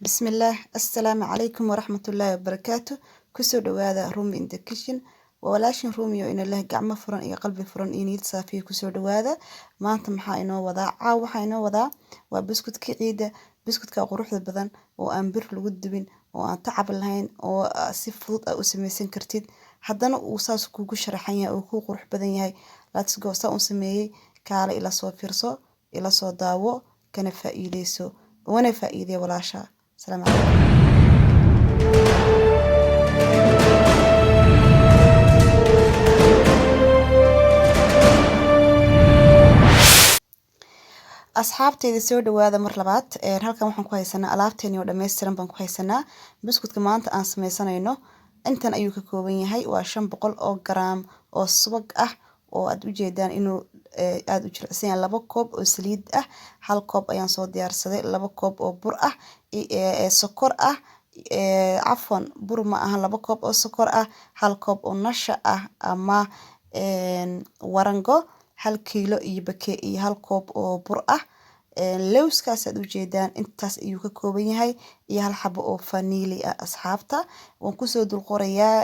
بسم الله السلام عليكم ورحمة الله وبركاته كسر دواذا رومي in the kitchen وولاشين روميو إن الله قعمة فرن إيه قلبي فرن إيه نيد صافي كسر دواذا ما أنت محا إنه وضع وحا إنه وضع وبسكوت كعيدة بسكوت كقروح البدن وأنبر الودبين وأن تعب الهين وسيف فضوط أو سميسين كرتيد حدنا وصاص كوكو شرحية أو كوكو روح بدن يهي لا تسقو ساون سميه كالا إلى صو فيرسو إلى صو داو كان فائديسو وانا فائدة ولا شاء السلام عليكم asxaabteyda soo dhawaada mar labaad halkan waxaan ku haysanaa alaabteeni oo dhameystiran baan ku haysanaa biskutka maanta aan sameysanayno intan ayuu ka kooban yahay waa 500 oo gram oo subag ah oo aad u jeedaan inuu aad u jilicsan yahay 2 koob oo saliid ah 1 koob ayaan soo diyaarsaday 2 koob oo bur ah sokor ah cafwan bur ma aha 2 koob oo sokor ah 1 koob oo nasha ah ama warango 1 kiilo iyo bake iyo 1 koob oo bur ah lowskaas aad u jeedaan intaas ayuu ka kooban yahay iyo 1 xabo oo vanili ah asxaabta waan ku soo dul qorayaa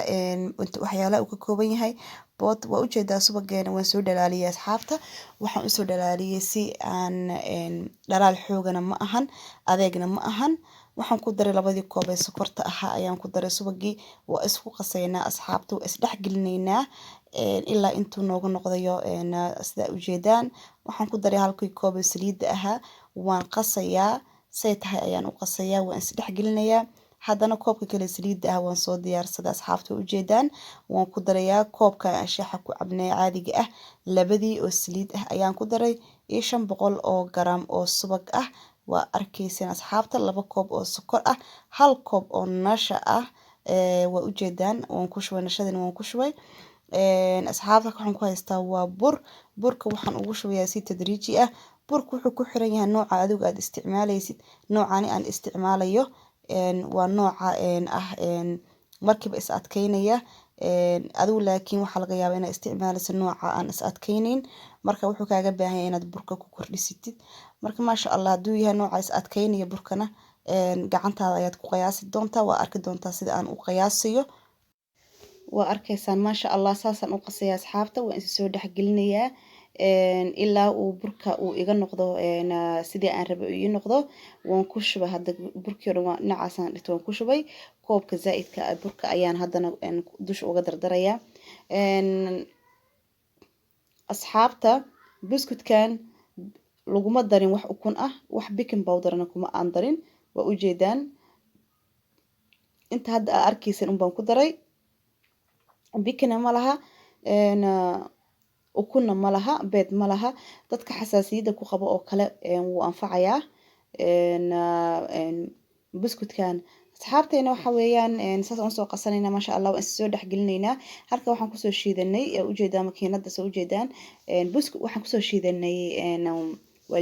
inta waxyaalaha uu ka kooban yahay bood waa u jeedaa subageena waan soo dhalaaliyay asxaabta waxaan u soo dhalaaliyay si aan dhalaal xoogana ma ahan adeegna ma ahan waxaan ku daray 2 koob ee sokorta ahaa ayaan ku daray subagii waa isku qasaynaa asxaabta waa isdhex gelinaynaa ilaa intuu nooga noqdayo sida u jeedaan waxaan ku daray 1 koob oo saliid ahaa waan qasayaa say tahay ayaan u qasayaa waan isdhex gelinayaa haddana koobka kale saliid ah waan soo diyaarsaday asxaabta u jeedaan waan ku darayaa koobka shaaha ku cabnay caadiga ah labadii oo saliid ah ayaan ku daray iyo 500 oo gram oo subag ah waa arkaysaan asxaabta 2 koob oo sokor ah 1 koob oo nasha ah waa u jeedaan waan ku shubay nashadana waan ku shubay asxaabta waxaan ku haystaa waa burka waxaan ugu shubayaa si tadriiji ah burku wuxuu ku xiran yahay nooca adigu aad isticmaalaysid noocani aan isticmaalayo waa nooca markiiba is adkeynaya adigu laakiin waxa laga yaabaa inaad isticmaalayso nooca aan is adkeynayn marka wuxuu kaaga baahan yahay inaad burka ku kordhisatid marka maasha Allah haduu yahay nooca is adkeynaya burkana gacantaada ayaad ku qiyaasi doontaa waa arki doontaa sida aan u qiyaasayo waa arkaysaan maasha Allah saasan u qasaya asxaabta waan is soo dhex gelinayaa ilaa uu burka uu iga noqdo sidii aan rabay uu ii noqdo waan ku shubay hadda burkii oo dhan dhinacaasaan dhigto waan ku shubay koobka zaa'idka ah burka ayaan haddana dusha uga dardarayaa asxaabta biskutkan laguma darin wax ukun ah wax baking powderna kuma aan darin waa u jeedaan inta hadda aad arkaysan un baan ku daray bikina ma laha ukunna ma laha beed ma laha dadka xasaasiyadda ku qabo oo kale wuu anfacayaa biskutkan asxaabteena waxa weeyaan saas aan soo qasanayna maasha Allah waan soo dhex gelinaynaa halka waxaan ku soo shiidanay u jeedaa makiinada soo jeedaan biskut waxaan ku soo shiidanay waa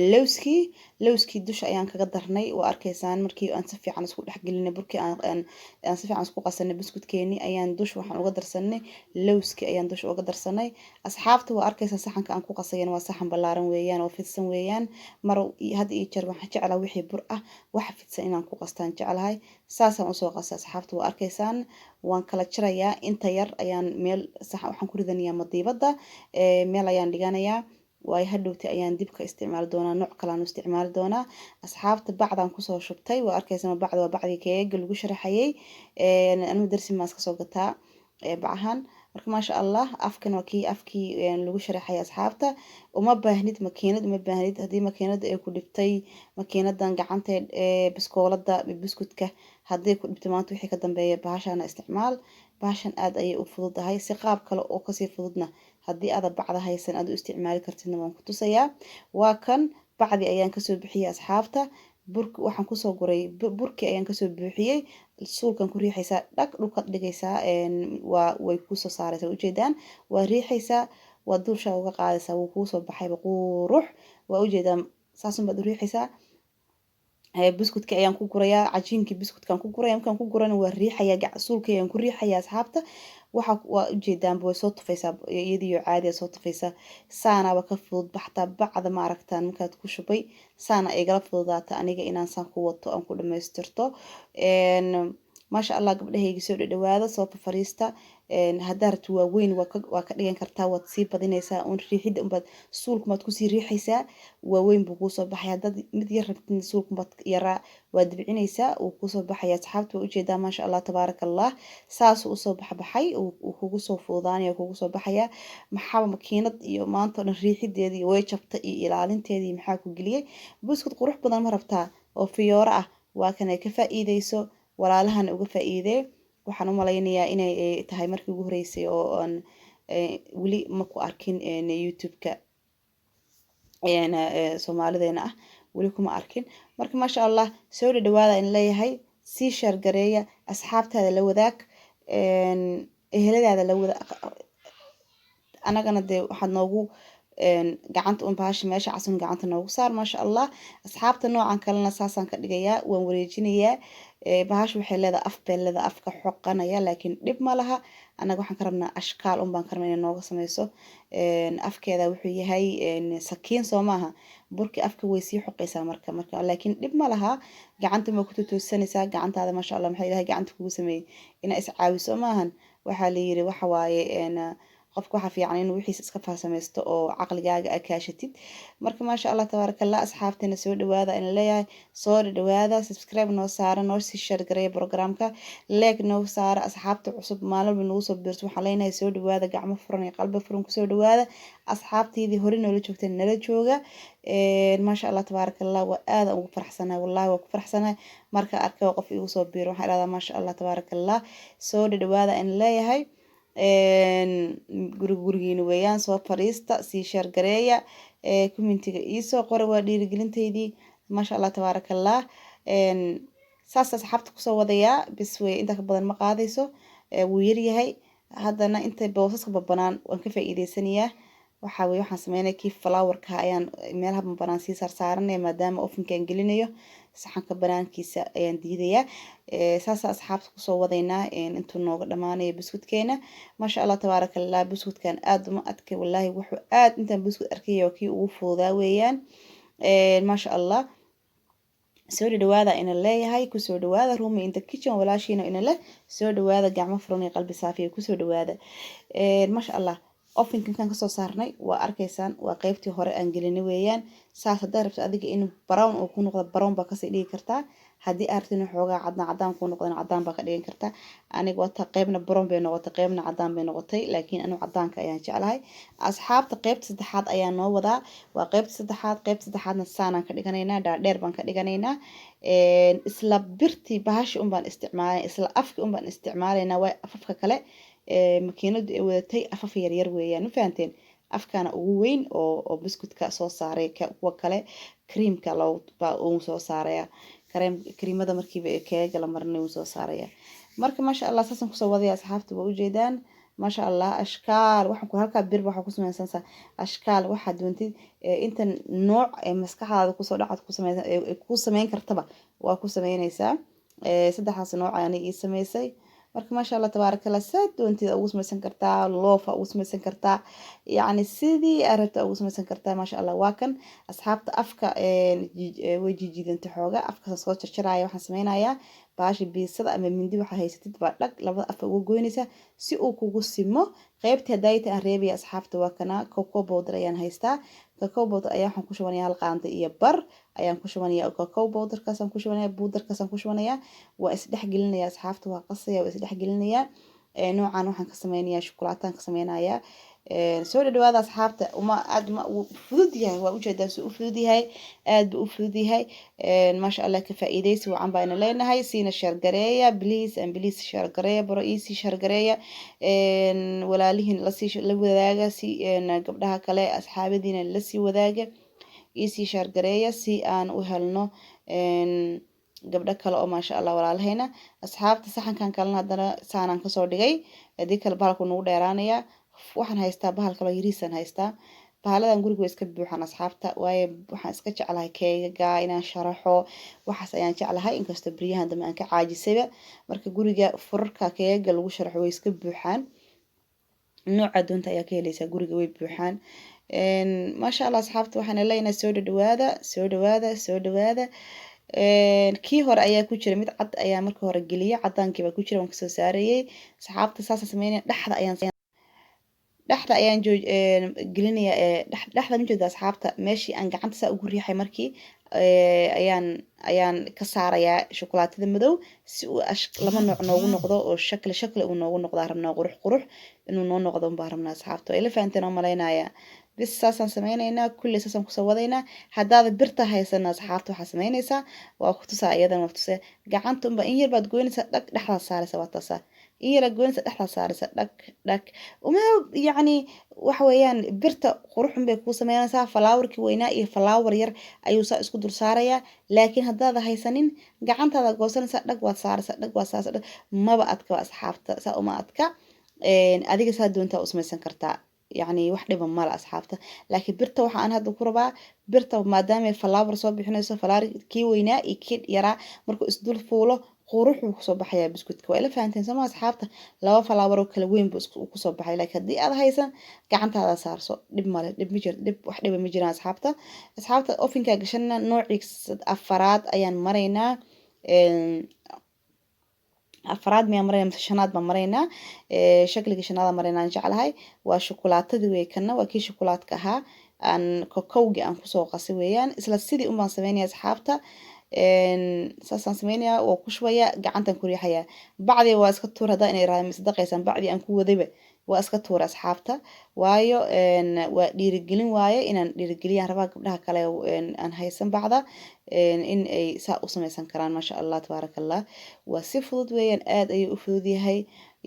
lowskii dusha ayaan kaga darnay waa arkaysaan markii aan si fiican isku dhex gelinay burkii aan si fiican isku qasanay biskutkeeni ayaan dusha waxaan uga darsanay lowskii ayaan dusha uga darsanay asxaabta waa arkaysaan saxanka aan ku qasayna waa saxan ballaaran weeyaan oo fidsan weeyaan mar had iyo jeer waxaan jeclaa wixii bur ah wax fidsan inaan ku qastaan jeclahay saasaan u soo qasay asxaabta waa arkaysaan waan kala jirayaa inta yar ayaan meel saxan waxaan ku ridanayaa madiibada meel ayaan dhiganayaa way hadhowti ayaan dib ka isticmaali doonaa nooc kale aan isticmaali doonaa asxaabta bacdan ku soo shubtay waa arkaysaan bacda waa bacdi keega lagu sharaxayay anigu darsi maas ka soo gataa bacahan marka maasha Allah afkan waa kii afkii lagu sharaxay asxaabta uma baahnid makiinad uma baahnid hadii makiinada ay ku dhibtay makiinadan gacanta biskoolada biskutka hadii ku dhibtay maanta wixii ka dambeeya bahashana isticmaal bahashan aad ayay u fududahay si qaab kale oo kasii fududna hadii aad bacda haysan aad u isticmaali kartidna waan ku tusayaa waa kan bacdi ayaan kasoo bixiyay asxaabta burka waxaan ku soo guray burkii ayaan kasoo buuxiyay suulkan ku riixaysaa dhag dhulka dhigaysaa waa way ku soo saaraysaa u jeedaan waa riixaysaa waa dulsha uga qaadaysaa wuu ku soo baxay qurux waa u jeedaan saasun baad u riixaysaa buskudka ayaan ku gurayaa cajiinkii buskudkaan ku guraya markaan ku gurana waa riixayaa gacsuulka ayaan ku riixayaa asxaabta waa ujeedaanba way soo tufaysaa iyadiyo caadiya soo tufaysaa saanaaba ka fudud baxtaa bacda ma aragtaan markaad ku shubay saana igala fududaata aniga inaan saan ku wato aan ku dhamaystirto maasha allah gabdhahayga soo dhadhawaada soo fariista haddaa rabto waaweyn waa ka dhigan kartaa waad sii badinaysaa un riixida unbaad suulkumaad kusii riixaysaa waaweyn buu kuusoo baxay haddaad mid yar rabtin suulkumaad yaraa waa dibcinaysaa uu kuusoo baxaya asxaabta waa ujeedaa maasha allah tabaaraka allah saasuu usoo baxbaxay uu kugu soo fuudaanaya kugu soo baxaya maxaa makiinad iyo maanta o dhan riixideedii way jabta iyo ilaalinteedii maxaa ku geliyay buskud qurux badan ma rabtaa oo fiyooro ah waa kanay ka faa'iideyso walaalahana uga faa'iidee waxaan u malaynayaa inay tahay markii ugu horeysay oo aan weli ma ku arkin youtube-ka soomaalideena ah weli kuma arkin marka maasha allah soo dhadhawaada in leeyahay sii shaargareeya asxaabtaada la wadaag eheladaada la wadaag anagana dee waxaad noogu gacanta un bahasha meesha casun gacanta noogu saar maasha allah asxaabta noocan kalena saasaan ka dhigayaa waan wareejinayaa bahasha waxay leedahay af bay leedahay afka xoqanaya laakiin dhib ma laha anaga waxaan ka rabnaa ashkaal un baan ka rabnaa inay nooga sameyso afkeeda wuxuu yahay sakiin soo maaha burkii afka way sii xoqaysaa marka laakiin dhib ma laha gacanta ma ku tutoosanaysaa gacantaada maasha allah maxay ilahay gacanta kugu sameeyey inaa iscaawiso maahan waxaa la yiri waxa waaye qofka waxa fiican inuu wixiisa iska farsamaysto oo caqligaaga akaashatid marka maasha allah tabaaraka allah asxaabteena soo dhawaada in leeyahay soo dhawaada subscribe noo saara noo sii share gareeya programka like noo saara asxaabta cusub maalin nagu soo biirso waxaan leenahay soo dhawaada gacmo furan iyo qalbi furan ku soo dhawaada asxaabteedii hore noola joogtay nala jooga maasha allah tabaaraka allah waa aad ugu faraxsanahay wallahi waa ku faraxsanahay marka arkay qof igu soo biiro waxaan iraahdaa maasha allah tabaaraka allah soo dhawaada in leeyahay gurigiina weeyaan soo fariista sii shaargareeya commentiga iisoo qora waa dhiirigelinteydii maasha allah tabaaraka allah saas asxaabta kusoo wadayaa bis wey inta ka badan ma qaadayso wuu yaryahay haddana inta boosaska babanaan waan ka faa'iideysanayaa waxaa weye waxaan sameynaya kii flowerka ayaan meelaha banaan sii saarsaaranaya maadaama ofinkaan gelinayo saxanka banaankiisa ayaan diidayaa saasa asxaabta kusoo wadaynaa intuu nooga dhamaanayo buskudkeena maasha allah tabaaraka allah buskudkan aad uma adkay wallaahi wuxuu aad intaan buskud arkaya kii ugu fududaa weeyaan maasha allah soo dhawaada ina leeyahay kusoo dhawaada Rumi in the kitchen walaashiina ina leh soo dhawaada gacmo furan iyo qalbi saafiya kusoo dhawaada maasha allah ofinkan kan kasoo saarnay waa arkaysaan waa qaybtii hore aan gelinay weeyaan saas hadaa rabto adiga in brown uu ku noqdo brown baa kasii dhigi kartaa haddii aad rabto in xoogaa cadaan ku noqdo cadaan baa ka dhigan kartaa aniga wata qaybna brown bay noqotay qaybna cadaan bay noqotay laakiin anu cadaanka ayaan jeclahay asxaabta qaybta saddexaad ayaa noo wadaa waa qaybta saddexaadna saanaan ka dhiganaynaa dhaadheer baan ka dhiganaynaa isla birtii bahashi un baan isticmaalay isla afki un baan isticmaalaynaa waa afafka kale makiinadu ay wadatay afaf yaryar weeyaan ma fahanteen afkana ugu weyn oo biskutka soo saaray kuwa kale creamka baa uu soo saaraya kariimada markiiba keega la marinay uu soo saaraya marka maasha allah saasan kusoo wadaya asxaabta waa ujeedaan maasha allah ashkaal waxaan ku halkaa bir waxaa ku samaysansaa ashkaal waxaad doontid inta nooc ee maskaxdaada kusoo dhacad ku samayn kartaba waa ku samaynaysaa saddexdaas nooc ayaan ii samaysay marka maasha allah tabaaraka allah saad doontid ugu samaysan kartaa loofa ugu samaysan kartaa yacni sidii aad rabta ugu samaysan kartaa maasha allah waa kan asxaabta afka way jijiidanta xooga afka soo jarjaraya waxaan sameynayaa baashi biisada ama mindi waxaa haysatid baa dhag labada afka uga goynaysa si uu kugu simo qaybtii hadayta aan reebaya asxaabta waa kana cocoa powder ayaan haystaa cocoa powder ayaa waxaan ku shubanayaa hal qaando iyo bar ayaan ku shubanayaa cocoa powderkaasaan ku shubanayaa buudarkaasaan ku shubanayaa waa isdhex gelinayaa asxaabta waa qasaya waa isdhex gelinayaa noocan waxaan ka sameynayaa shukulaataan ka sameynayaa soo dhawaada asxaabta uma aad ma fudud yahay waa ujeedaa soo u fudud yahay aad buu u fudud yahay maasha allah ka faa'iideysi wacan baa ina leenahay siina share gareeya please and please share gareeya baro easy share gareeya walaalihiin la wadaaga si gabdhaha kale asxaabadiina la sii wadaaga easy share gareeya si aan u helno gabdho kale oo maasha allah walaalahayna asxaabta saxankan kalena haddana saanaan kasoo dhigay haddii kale bahalku nagu dheeraanaya waxaan haystaa bahal kaloo yariisaan haystaa bahaladan guriga way iska buuxaan asxaabta, waayo waxaan iska jeclahay keegaga inaan sharaxo, waxaas ayaan jeclahay, inkastoo beryahan dambe aan ka caajisayba. Marka guriga furarka keegaga lagu sharaxo way iska buuxaan, nooca doonta ayaa ka helaysaa, guriga way buuxaan. maasha allah asxaabta, waxaan leenahay soo dhawaada, soo dhawaada, soo dhawaada. kii hore ayaa ku jira mid cad ayaa marka hore geliyay, cadaankii baa ku jira, waan kasoo saarayay asxaabta. saasaan sameynaya, dhexda ayaan gelinaya, dhexda ma jeeda asxaabta, meeshii aan gacanta saa ugu riixay markii ayaan ka saarayaa shukulaatada madow, si uu laba nooc noogu noqdo oo shakli uu noogu noqdaa rabnaa, qurux inuu noo noqdo baa rabnaa asxaabta. way la fahanteen oo malaynaya. bis saasaan sameynaynaa, kulli saasaan kusoo wadaynaa. haddaad birta haysana asxaabta waxaa sameynaysaa, waa ku tusaa iyadana, waa tusee gacanta unba in yar baad goynaysaa, dhag dhexdaad saaraysa, waa taasaa in yar aad goynaysa, dhexdaad saaraysa, dhag uma yacni waxa weeyaan birta quruxun bay kuu sameynaysaa. falaawarkii weynaa iyo falaawar yar ayuu saa isku dul saarayaa. laakiin haddaad haysanin, gacantaada goosanaysaa, dhag waad saaraysaa, dhag waad saaraysaa, dhag maba adka asxaabta, saa uma adka. adiga saa doontaa u samaysan kartaa, yacni wax dhiba mala asxaabta. laakiin birta waxa aan hadda ku rabaa, birta maadaama falaawar soo bixinayso, falaawar kii weynaa iyo kii yaraa markuu isdul fuulo qurux buu kusoo baxayaa biskuitka. waa ila fahanteen sooma asxaabta, laba falaawar oo kala weyn buu kusoo baxay. laakiin haddii aad haysan, gacantaada saarso, dhib male, dhib ma jiro, wax dhiba ma jiraan asxaabta. ofinkaa gashanna noocii afaraad ayaan maraynaa, afraad miyaan maraynaa mise shanaad baan maraynaa. shakliga shanaad maraynaa aan jeclahay. waa shukulaatadii wey, kana waa kii shukulaadka ahaa, aan kokowgii aan kusoo qasay weeyaan. isla sidii un baan sameynaya asxaabta. saasaan sameynaya, waa ku shubaya, gacantan ku riixaya. bacdi waa iska tuur, haddaa inay raadin isdaqaysaan, bacdi aan ku wadayba waa iska tuura asxaabta, waayo waa dhiirigelin waaye, inaan dhiirigeliyaan rabaa gabdhaha kale aan haysan bacda, in ay saa u samaysan karaan. maasha allah, tabaaraka allah. waa si fudud weeyaan, aad ayuu u fudud yahay.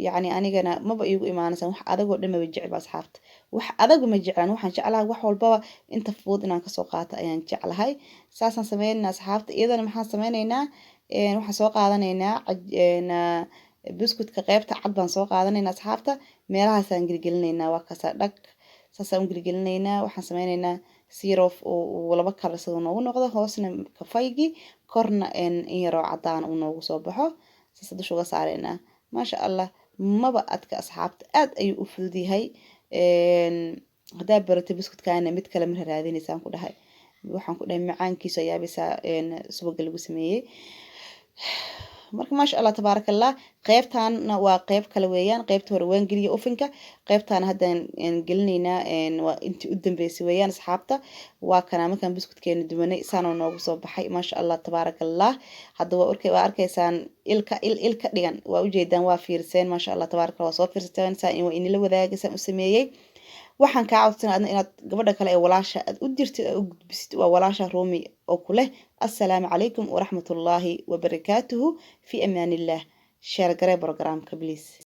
yacni anigana maba iigu imaanaysan wax adagoo dhan maba jecba asxaabta, wax adagu ma jeclaan, waxaan jeclahay wax walbaba inta fudud inaan kasoo qaato ayaan jeclahay. saasaan sameynayna asxaabta. iyadana maxaan sameynaynaa, waxaan soo qaadanaynaa biskutka qeybta cad baan soo qaadanaynaa asxaabta, meelahaasaan gelgelinaynaa, waa kaasa dhag, saasaan u gelgelinaynaa. waxaan sameynaynaa sirof oo laba kalar sida noogu noqdo, hoosna kafaygi, korna in yaroo cadaan uu noogu soo baxo, saasa dusha uga saaraynaa. maasha allah, maba adka asxaabta, aad ayuu u fudud yahay. haddaa barato biskutkaana mid kale ma raadinaysaan ku dhahay, waxaan ku dhahay macaankiisa ayaabisaa subaga lagu sameeyey. marka maasha allah, tabaaraka allah. qeybtaana waa qeyb kale weeyaan, qeybta hore waan geliya ofinka, qeybtaana haddaan gelinaynaa, waa intii u dambeysay weeyaan asxaabta. waa kana markaan biskutkeena dubanay, saanoo noogu soo baxay. maasha allah, tabaaraka allah. hadda waa arkaysaan il ka dhigan, waa ujeedaan, waa fiirseen. maasha allah, tabaaraka allah. waa soo fiirsateen, saa waa inila wadaagaysaan u sameeyey. waxaan kaa codsanaa adna inaad gabadha kale ee walaasha aad u dirtid, u gudbisid. waa walaasha Rumi oo ku leh assalaamu calaykum waraxmatullaahi wabarakaatuhu, fi amaanillah. sheer garee programka please.